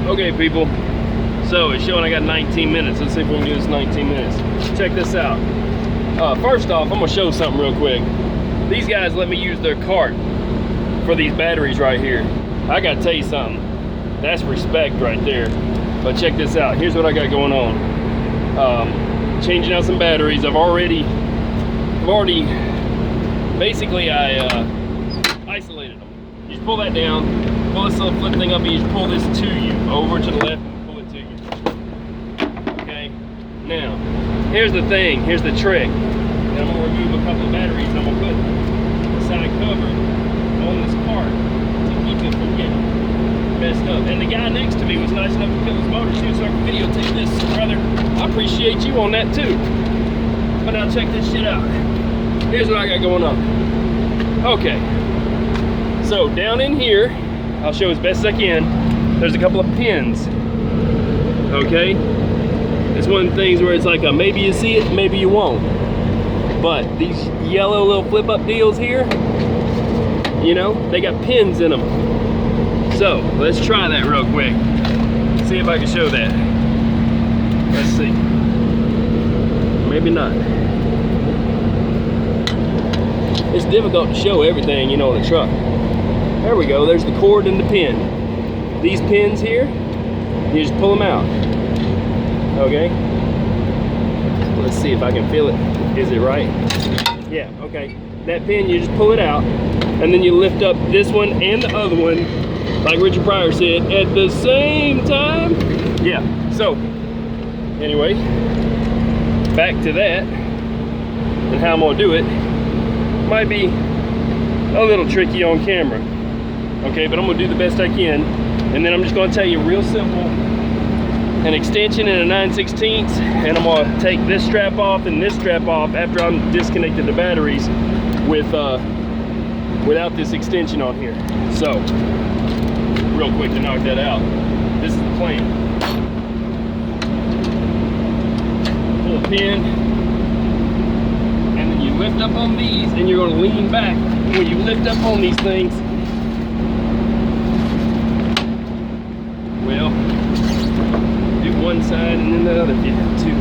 Okay, people, so it's showing I got 19 minutes. Let's see if we can do this 19 minutes. Check this out. First off, I'm gonna show something real quick. These guys let me use their cart for these batteries right here. I gotta tell you something. That's respect right there. But check this out. Here's what I got going on. Changing out some batteries. I've already basically isolated them. You just pull that down, pull this little flip thing up, and you just pull this to you, over to the left and pull it to you. Okay? Now, here's the thing, here's the trick. And I'm gonna remove a couple of batteries and I'm gonna put the side cover on this cart to keep it from getting messed up. And the guy next to me was nice enough to fill his motor too, so I can videotape this. Brother, I appreciate you on that too. But now check this shit out. Here's what I got going on. Okay, so down in here, I'll show as best as I can, there's a couple of pins, okay? It's one of the things where it's like a maybe you see it, maybe you won't. But these yellow little flip up deals here, you know, they got pins in them. So let's try that real quick. See if I can show that. Let's see. Maybe not. It's difficult to show everything, you know, in the truck. There we go, there's the cord and the pin. These pins here, you just pull them out. Okay? Let's see if I can feel it. Is it right? Yeah, okay. That pin, you just pull it out, and then you lift up this one and the other one, like Richard Pryor said, at the same time. Yeah, so, anyway, back to that, and how I'm gonna do it. Might be a little tricky on camera, okay, but I'm gonna do the best I can, and then I'm just gonna tell you real simple, an extension and a 9/16, and I'm gonna take this strap off and this strap off after I'm disconnected the batteries with without this extension on here. So, real quick to knock that out, this is the plan. Pull a pin, you lift up on these and you're going to lean back. When you lift up on these things, well, do one side and then the other if you have to.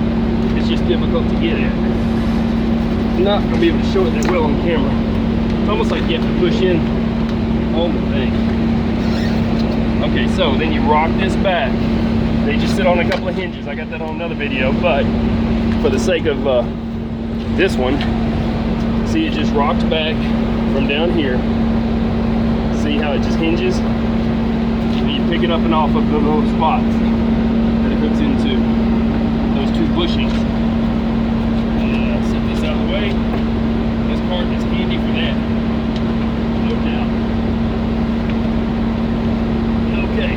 It's just difficult to get at. I'm not going to be able to show it that well on camera. It's almost like you have to push in on the thing. Okay, so then you rock this back. They just sit on a couple of hinges. I got that on another video, but for the sake of this one, see, it just rocks back from down here. See how it just hinges? And you pick it up and off of the little spots that it hooks into, those two bushings. Set this out of the way. This part is handy for that, no doubt. Okay,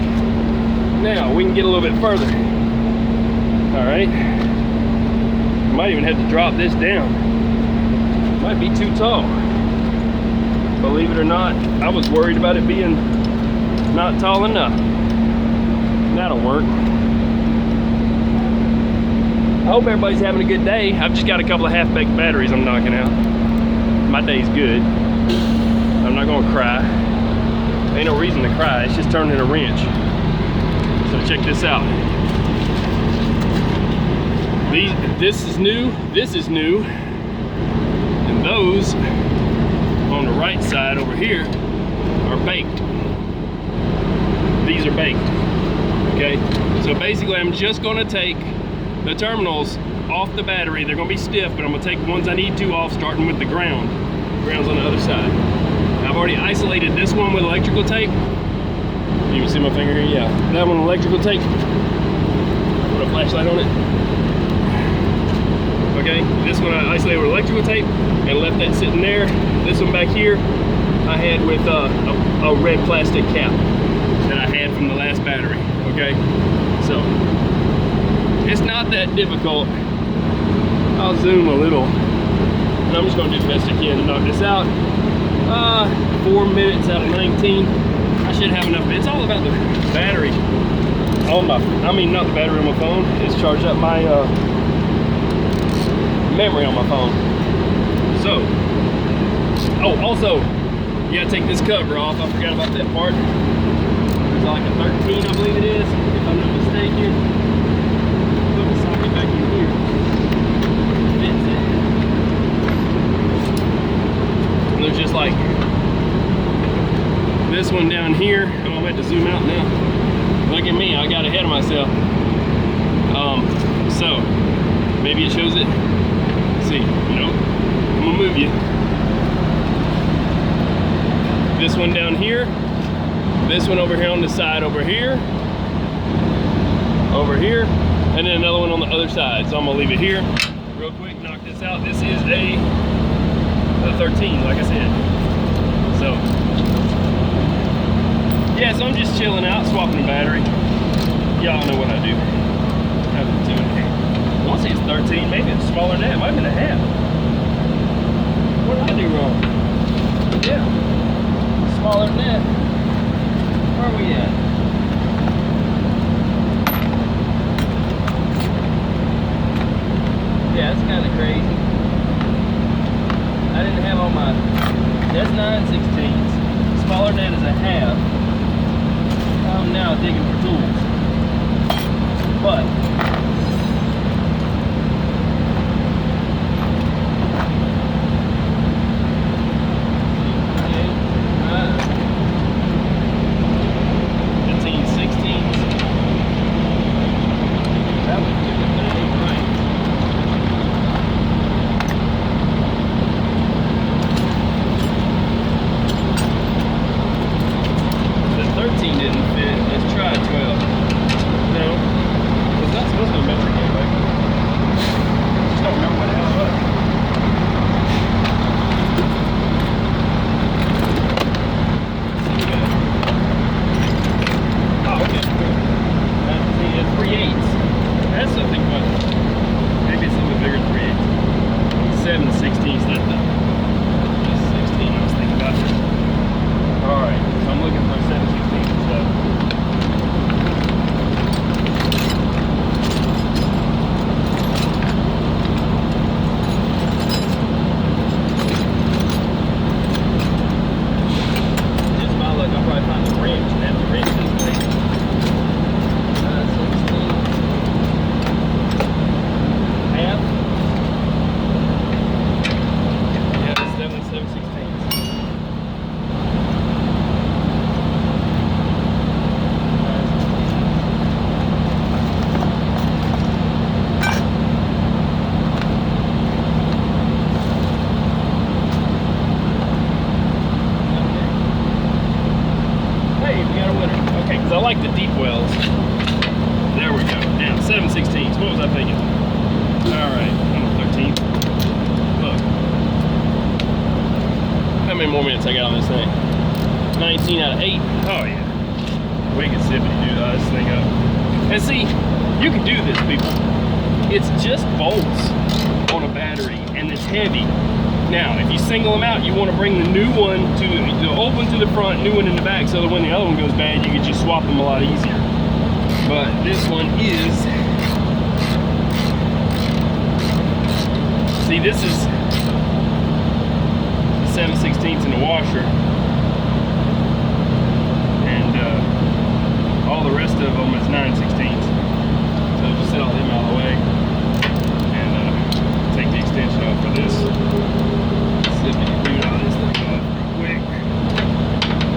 now we can get a little bit further. All right, might even have to drop this down. Might be too tall. Believe it or not, I was worried about it being not tall enough. That'll work. I hope everybody's having a good day. I've just got a couple of half-baked batteries I'm knocking out. My day's good. I'm not gonna cry. Ain't no reason to cry, it's just turning a wrench. So check this out. This is new, and those on the right side over here are baked. These are baked, okay? So basically I'm just gonna take the terminals off the battery. They're gonna be stiff, but I'm gonna take the ones I need to off, starting with the ground. The ground's on the other side. I've already isolated this one with electrical tape. You can see my finger here, yeah. That one electrical tape. Put a flashlight on it. Okay, this one I isolated with electrical tape and left that sitting there. This one back here I had with a red plastic cap that I had from the last battery, okay? So, it's not that difficult. I'll zoom a little, and I'm just gonna do the best I can to knock this out. 4 minutes out of 19. I should have enough. It's all about the battery on my, I mean not the battery on my phone. It's charged up my memory on my phone. So, oh, also, you gotta take this cover off. I forgot about that part. like a 13, I believe it is, if I'm not mistaken. Put the socket back in here. Fits it. And there's just like this one down here. Oh, I'm going to zoom out now. Look at me, I got ahead of myself. So maybe it shows it. Let's see, nope. I'm gonna move you. This one down here. This one over here on the side over here. Over here. And then another one on the other side. So I'm gonna leave it here. Real quick, knock this out. This is a 13, like I said. So yeah, so I'm just chilling out, swapping the battery. Y'all know what I do. I want to say it's 13, maybe it's smaller than that. It might have been a half. What did I do wrong? Yeah, smaller than that. Where are we at? Yeah, it's kind of crazy. I didn't have all my, that's 9/16. Smaller than that is a half. I'm now digging for tools. But I like the deep wells. There we go. Now 7/16. What was I thinking? All right, I'm on 13. Look, how many more minutes I got on this thing? 19 out of 8. Oh yeah, wicked sippity, dude. This thing up. And see, you can do this, people. It's just bolts on a battery, and it's heavy. Now, if you single them out, you want to bring the new one to the old one to the front, new one in the back, so that when the other one goes bad, you can just swap them a lot easier. But this one is, see, this is 7/16 in the washer, and all the rest of them is 9/16. So just set all them out of the way, and take the extension off for this. This thing off quick.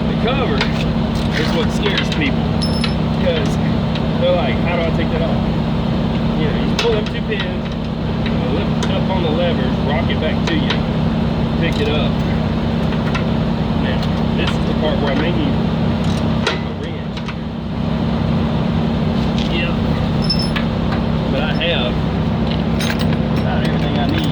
The cover is what scares people, because they're like, how do I take that off? You know, you pull them 2 pins, lift up on the levers, rock it back to you, pick it up. Now, this is the part where I may need a wrench. Yep. But I have about everything I need.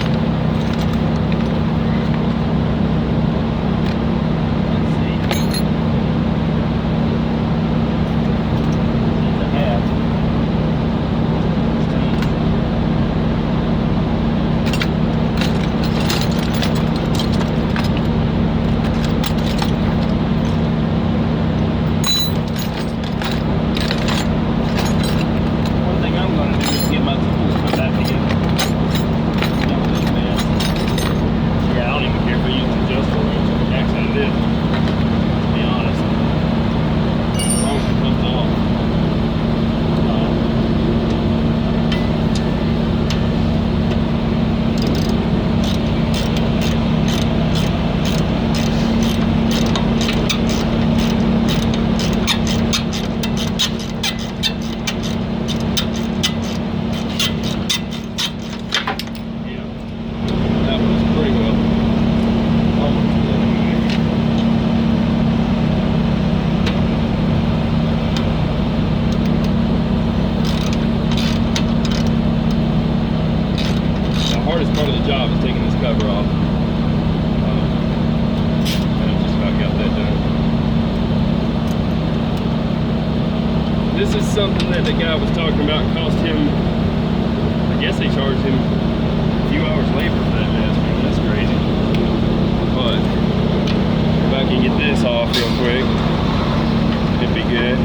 This is something that the guy was talking about. Cost him, I guess they charged him a few hours labor for that mess, man. That's crazy. But if I can get this off real quick, it'd be good.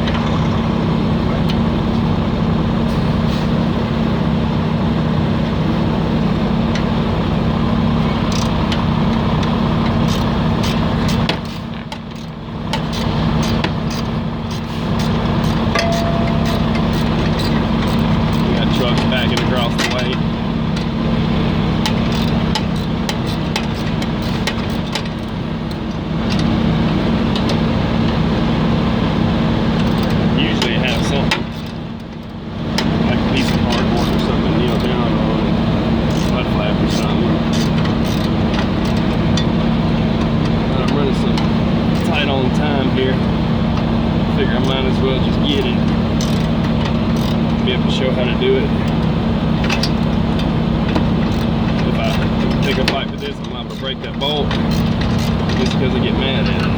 Show how to do it. If I take a bite with this, I'm liable to break that bolt just because I get mad at it.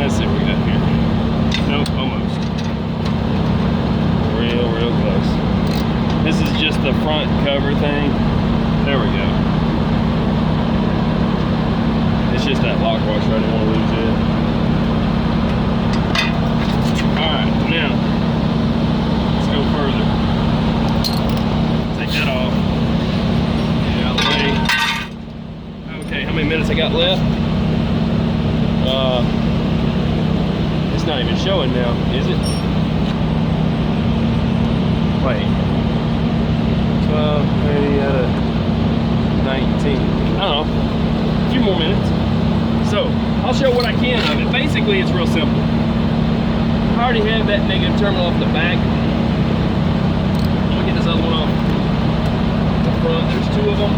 Let's see what we got here. Nope, almost. Real close. This is just the front cover thing. There we go. It's just that lock washer. I didn't want to lose it. Alright, now go further. Take that off. Get out of the way. Okay, how many minutes I got left? It's not even showing now, is it? Wait. 12, 30 out of 19. I don't know. A few more minutes. So, I'll show what I can of it. Basically, it's real simple. I already have that negative terminal off the back. Get this other one off the front. There's two of them.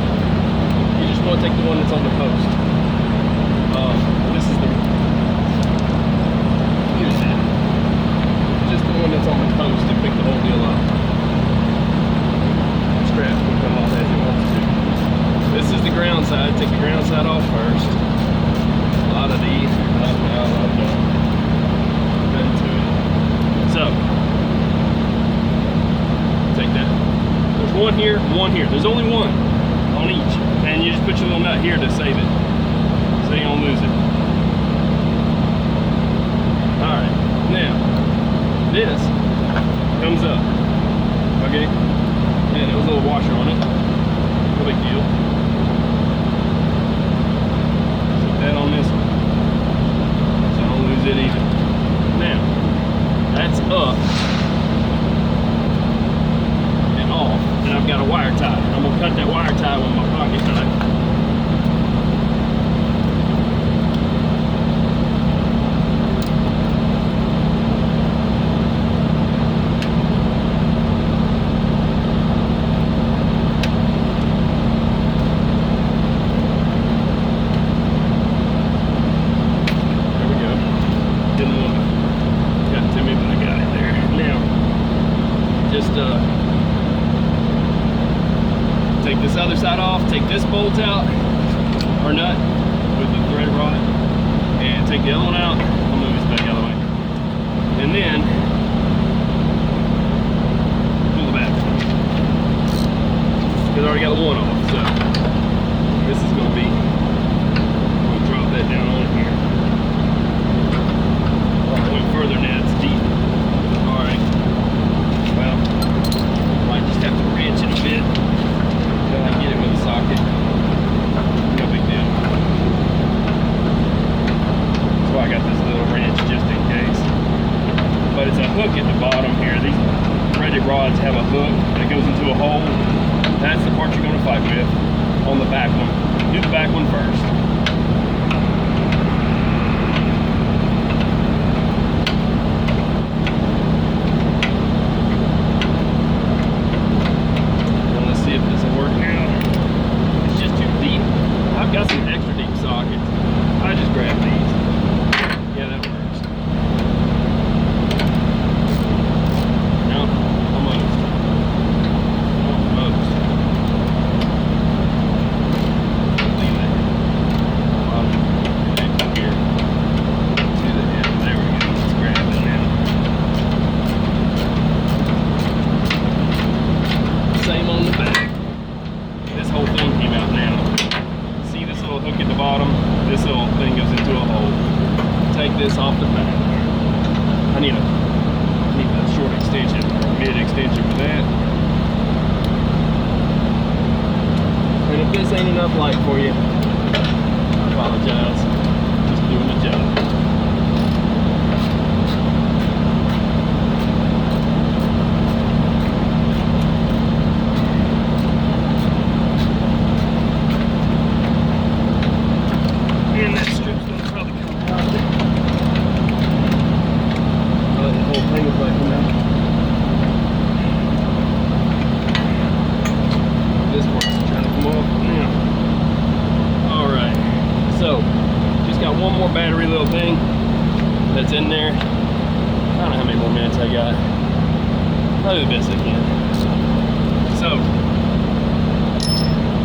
You just want to take the one that's on the post. This is the just the one that's on the post to pick the whole deal up. Scrap will come off as it wants to. This is the ground side. Take the ground side off first. A lot of these. So take that. There's one here, one here. There's only one on each. And you just put your little nut here to save it. So you don't lose it. Alright, now this comes up. Okay? And there was a little washer on it. No big deal. Put that on this one. So I don't lose it either. Now, that's up. Off, and I've got a wire tie. I'm gonna cut that wire tie with my pocket knife. There we go. Didn't want to cut it to me, but I got it there. Now, just take this other side off, take this bolt out, or nut, with the thread rod, and take the other one out. I'll move this back out of the way. And then, pull the back. Because I already got the one off, so this is going to be, I'm going to drop that down on here. I went further now, it's deep. Alright, well, might just have to wrench it a bit. I can get it with a socket. No big deal. That's why I got this little wrench just in case. But it's a hook at the bottom here. These threaded rods have a hook that goes into a hole. That's the part you're going to fight with on the back one. Do the back one first. I've got some extra deep sockets. I just grabbed these. Yeah, that works. No, almost. Almost. Leave that. cleaning up light for you. I apologize. Just doing the job. And that strip's gonna probably come out. Oh, the whole thing is like coming out. This one's trying to come off now. Alright, so just got one more battery little thing that's in there. I don't know how many more minutes I got. I'll do the best I can. So,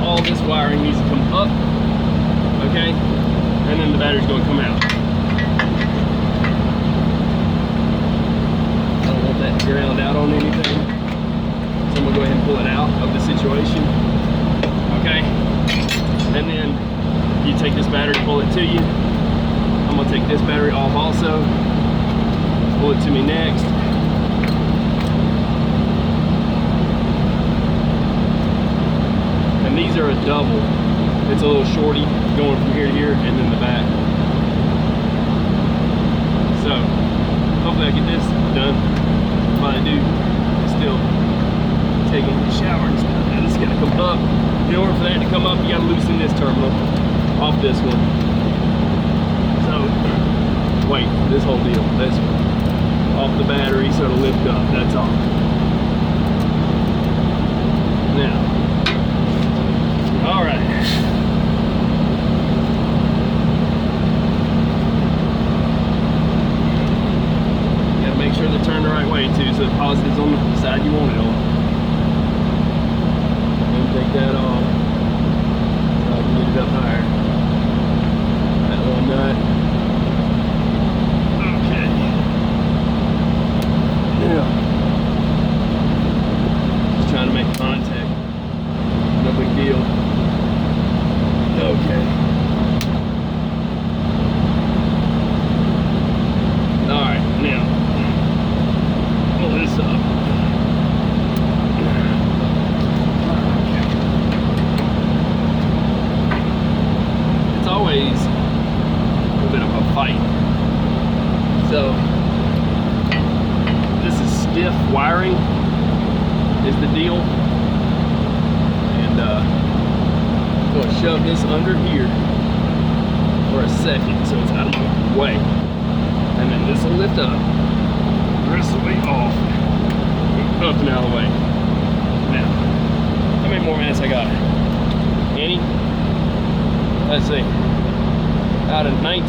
all this wiring needs to come up, okay? And then the battery's going to come out. I don't want that ground out on anything. So I'm going to go ahead and pull it out of the situation. Okay? And then you take this battery, pull it to you. I'm going to take this battery off also. Pull it to me next. And these are a double. It's a little shorty going from here to here and then the back. So hopefully I get this done. If I do, still taking a shower and stuff. Now this is gotta come up. In order for that to come up, you gotta loosen this terminal off this one. So wait, this whole deal, this off the battery so it'll lift up. That's all. Now, all right. Make sure they're turned the right way too, so the positive's on the side you want it on. And take that off so I can get it up higher. That little nut. Okay. Now, just trying to make contact. No big deal. Okay. Alright, now pull this up. It's always a bit of a fight. So this is stiff wiring is the deal. And I'm going to shove this under here for a second so it's out of the way. And then this will lift up. Rest of the way off. Up and out of the way. Now, how many more minutes I got? Any? Let's see. Out of 19